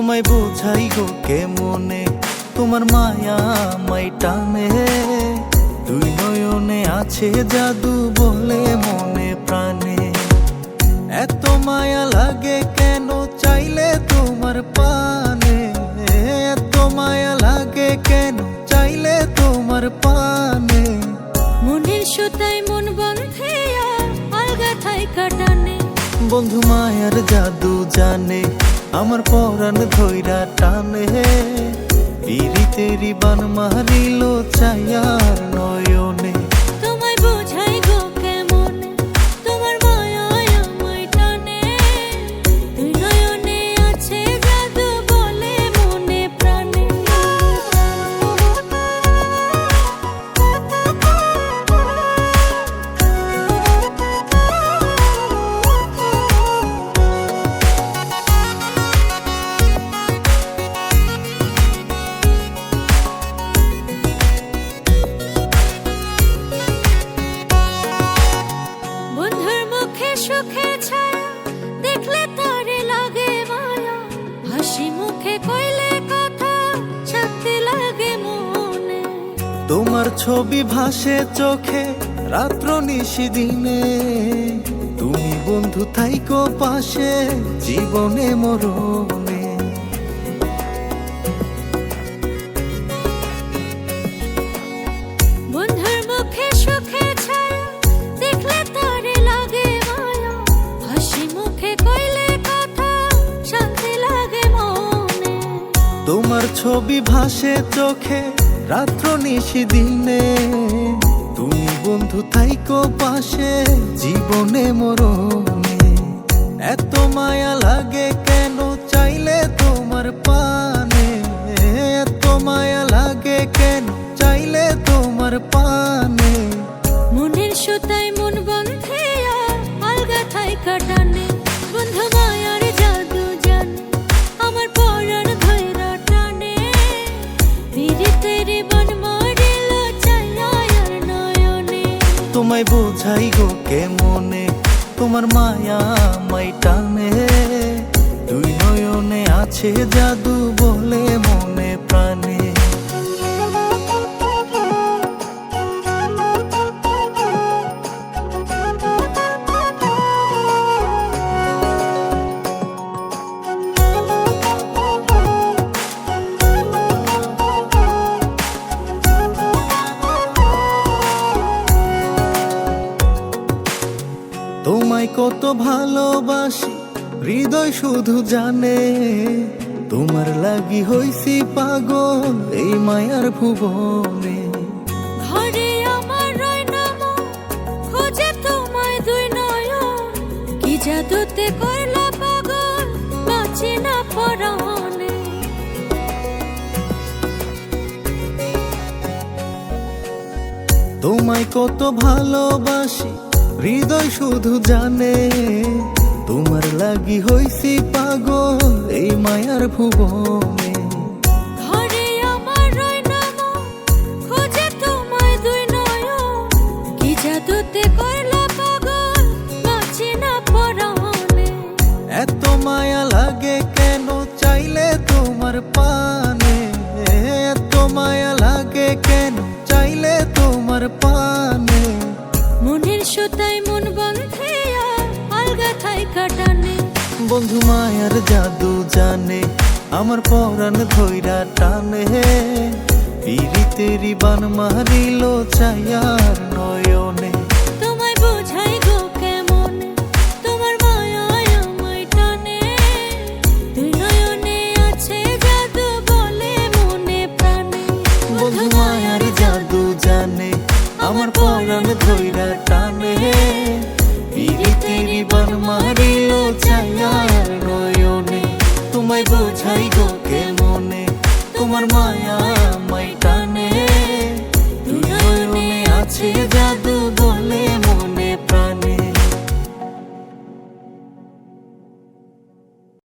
তোমায় বোঝাই গো কেমনে, তোমার মায়া মাই টানে। দুই নয়নে আছে জাদু বলে মনে প্রাণে। এত মায়া লাগে কেন চাইলে তোমার পানে, এত মায়া লাগে কেন চাইলে তোমার পানে। মনের সুতায় মন বন্ধে আলগা থাই কাটানে। বন্ধু মায়ার জাদু জানে, আমার পরাণ ধইরা টানে। পিরিতেরি বান মারিল চাইয়ার নয়নে। তোমায় বোঝাই গো কেমনে, তোমার মায়া আমায় টানে। দুই নয়নে আছে জাদু বলে মনে প্রাণে। সুখে ছায়া দেখলে তারে লাগে মায়া, হাসি মুখে কইলে কথা শান্তি লাগে মনে। তোমার ছবি ভাসে চোখে রাত্র নিশি দিনে। তুমি বন্ধু থাইকো পাশে জীবনে মরণে। বন্ধুর মুখে সুখে ছায়া দেখলে তারে লাগে মায়া, হাসি মুখে কইলে কথা শান্তি লাগে মনে। তোমার ছবি ভাসে চোখে রাত্র নিশি দিনে। তুমি বন্ধু থাইকো পাশে জীবনে মরণে। এত মায়া লাগে কেন চাইলে তোমার পানে, এত মায়া লাগে কেন চাইলে তোমার পানে। মনের সুতায় মন বন্ধে আলগা থাই কাটানে। বন্ধু মায়ার জাদু জানে, আমার পরাণ ধইরা টানে। পিরিতেরি বান মারিল চাইয়ার নয়নে। তোমায় বোঝাই গো কেমনে, তোমার মায়া মাই টানে। দুই নয়নে আছে জাদু বলে মনে প্রাণে। তোমায় কত ভালোবাসি হৃদয় শুধু জানে। তোমার লাগি হইছি পাগল এই মায়ার ভুবনে। ঘরে আমার রয় নাম খোঁজে তোমায় দুই নয়ন। কি জাদুতে করলা পাগল বাঁচি না পরাণে। তোমায় কত ভালোবাসি হৃদয় শুধু জানে। তোমার লাগি হইছি পাগল এই মায়ার ভুবনে। ঘরে আমার রয় নাম খোঁজে তোমায় দুই নয়ন। কি জাদুতে করলা পাগল বাঁচি না পরাণে। এত মায়া লাগে কেন চাইলে তোমার পানে, এত মায়া লাগে কেন চাইলে তোমার পানে। মনের সুতায় মন বন্ধে আলগা থাই কাটানে। বন্ধু মায়ার জাদু জানে, আমার পরাণ ধইরা টানে। পিরিতেরি বান মারিল চাইয়ার নয়নে।